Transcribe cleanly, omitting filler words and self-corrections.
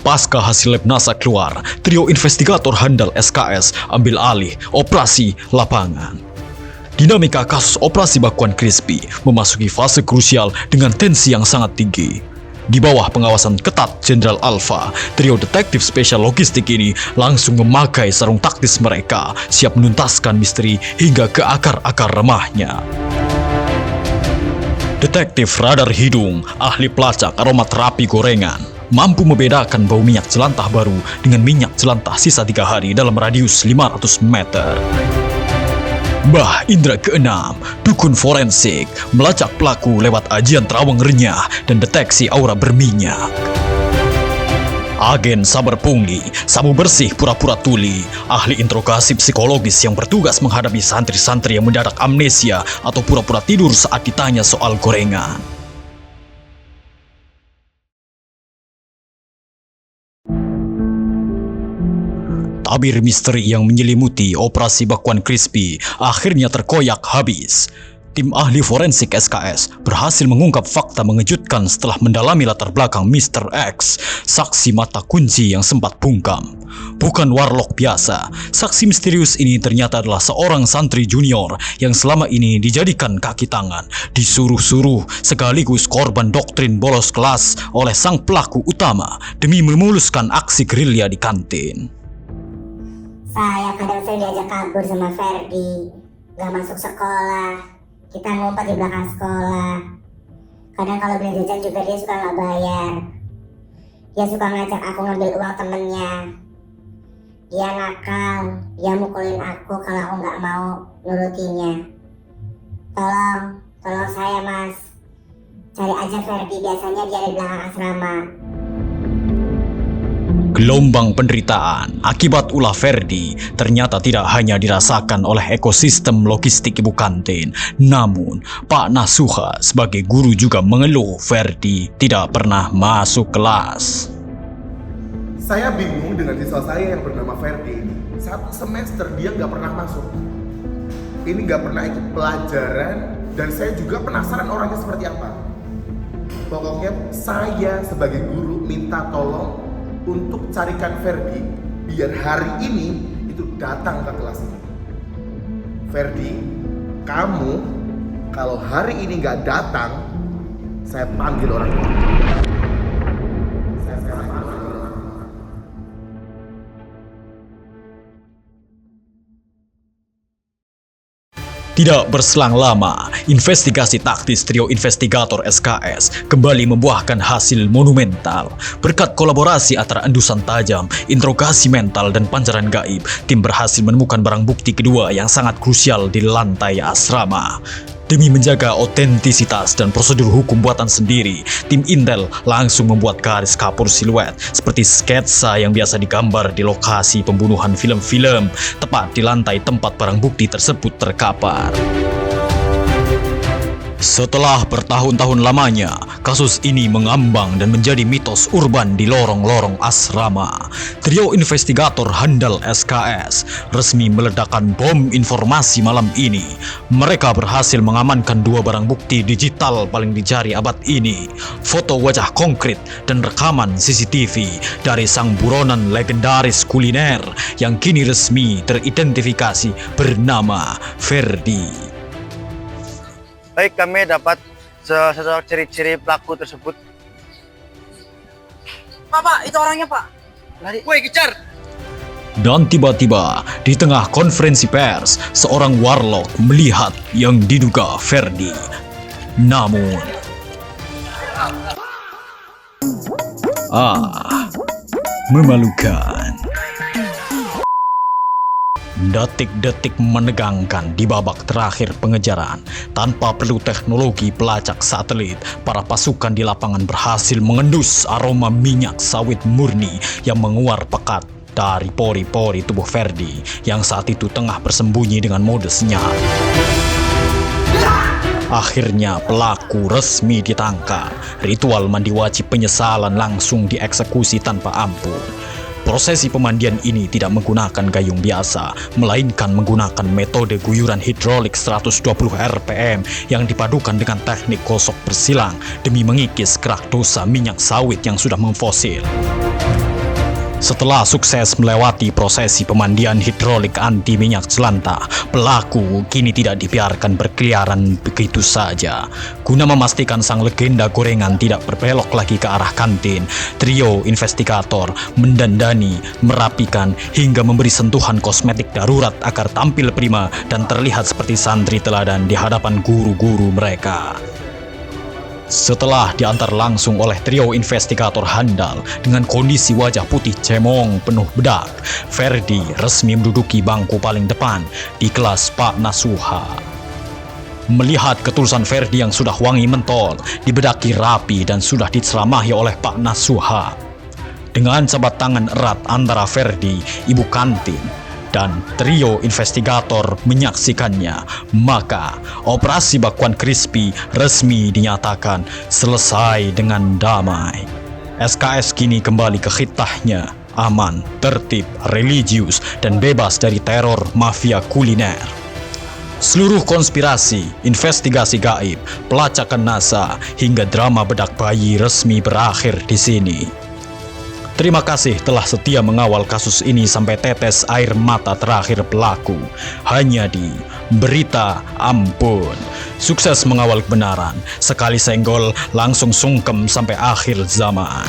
Pasca hasil lab NASA keluar, trio investigator handal SKS ambil alih operasi lapangan. Dinamika kasus operasi Bakuan Crispy memasuki fase krusial dengan tensi yang sangat tinggi. Di bawah pengawasan ketat Jenderal Alpha, trio detektif spesial logistik ini langsung memakai sarung taktis mereka, siap menuntaskan misteri hingga ke akar-akar remahnya. Detektif radar hidung, ahli pelacak aromaterapi gorengan, mampu membedakan bau minyak jelantah baru dengan minyak jelantah sisa 3 hari dalam radius 500 meter. Mbah Indra ke-6, dukun forensik, melacak pelaku lewat ajian terawang renyah dan deteksi aura berminyak. Agen sabar pungli, sabu bersih pura-pura tuli, ahli interogasi psikologis yang bertugas menghadapi santri-santri yang mendadak amnesia atau pura-pura tidur saat ditanya soal gorengan. Tabir misteri yang menyelimuti operasi Bakuan Crispy akhirnya terkoyak habis. Tim ahli forensik SKS berhasil mengungkap fakta mengejutkan setelah mendalami latar belakang Mr. X, saksi mata kunci yang sempat bungkam. Bukan warlock biasa, saksi misterius ini ternyata adalah seorang santri junior yang selama ini dijadikan kaki tangan, disuruh-suruh sekaligus korban doktrin bolos kelas oleh sang pelaku utama demi memuluskan aksi gerilya di kantin. Saya kadang sering diajak kabur sama Ferdi, gak masuk sekolah, kita ngumpet di belakang sekolah. Kadang kalau beli jajan juga dia suka gak bayar. Dia suka ngajak aku ngambil uang temennya. Dia nakal, dia mukulin aku kalau aku gak mau nurutinya. Tolong saya mas, cari aja Ferdi, biasanya dia di belakang asrama. Gelombang penderitaan akibat ulah Ferdi ternyata tidak hanya dirasakan oleh ekosistem logistik ibu kantin. Namun, Pak Nasuha sebagai guru juga mengeluh Ferdi tidak pernah masuk kelas. Saya bingung dengan siswa saya yang bernama Ferdi ini. 1 semester dia nggak pernah masuk. Ini nggak pernah ikut pelajaran dan saya juga penasaran orangnya seperti apa. Pokoknya saya sebagai guru minta tolong untuk carikan Ferdi biar hari ini itu datang ke kelas ini. Ferdi, kamu kalau hari ini nggak datang, saya panggil orang tua. Tidak berselang lama, investigasi taktis trio investigator SKS kembali membuahkan hasil monumental. Berkat kolaborasi antara endusan tajam, interogasi mental, dan pancaran gaib, tim berhasil menemukan barang bukti kedua yang sangat krusial di lantai asrama. Demi menjaga otentisitas dan prosedur hukum buatan sendiri, tim Intel langsung membuat garis kapur siluet seperti sketsa yang biasa digambar di lokasi pembunuhan film-film, tepat di lantai tempat barang bukti tersebut terkapar. Setelah bertahun-tahun lamanya, kasus ini mengambang dan menjadi mitos urban di lorong-lorong asrama. Trio investigator handal SKS resmi meledakkan bom informasi malam ini. Mereka berhasil mengamankan 2 barang bukti digital paling dicari abad ini. Foto wajah konkret dan rekaman CCTV dari sang buronan legendaris kuliner yang kini resmi teridentifikasi bernama Ferdi. Baik, kami dapat sesuatu ciri-ciri pelaku tersebut. Pak, itu orangnya, Pak. Lari. Woi, kejar. Dan tiba-tiba, di tengah konferensi pers, seorang warlock melihat yang diduga Ferdi. Namun, memalukan. Detik-detik menegangkan di babak terakhir pengejaran. Tanpa perlu teknologi pelacak satelit, para pasukan di lapangan berhasil mengendus aroma minyak sawit murni yang menguar pekat dari pori-pori tubuh Ferdi yang saat itu tengah bersembunyi dengan mode senyap. Akhirnya pelaku resmi ditangkap. Ritual mandi wajib penyesalan langsung dieksekusi tanpa ampun. Prosesi pemandian ini tidak menggunakan gayung biasa, melainkan menggunakan metode guyuran hidrolik 120 rpm yang dipadukan dengan teknik gosok bersilang demi mengikis kerak dosa minyak sawit yang sudah memfosil. Setelah sukses melewati prosesi pemandian hidrolik anti minyak jelantah, pelaku kini tidak dibiarkan berkeliaran begitu saja. Guna memastikan sang legenda gorengan tidak berbelok lagi ke arah kantin, trio investigator mendandani, merapikan, hingga memberi sentuhan kosmetik darurat agar tampil prima dan terlihat seperti santri teladan di hadapan guru-guru mereka. Setelah diantar langsung oleh trio investigator handal dengan kondisi wajah putih cemong penuh bedak, Ferdi resmi menduduki bangku paling depan di kelas Pak Nasuha. Melihat ketulusan Ferdi yang sudah wangi mentol, dibedaki rapi dan sudah diceramahi oleh Pak Nasuha. Dengan jabat tangan erat antara Ferdi, ibu kantin, dan trio investigator menyaksikannya, maka operasi Bakwan Crispy resmi dinyatakan selesai dengan damai. SKS kini kembali ke khitahnya, aman, tertib, religius, dan bebas dari teror mafia kuliner. Seluruh konspirasi, investigasi gaib, pelacakan NASA, hingga drama bedak bayi resmi berakhir di sini. Terima kasih telah setia mengawal kasus ini sampai tetes air mata terakhir pelaku. Hanya di Berita Ampun. Sukses mengawal kebenaran. Sekali senggol langsung sungkem sampai akhir zaman.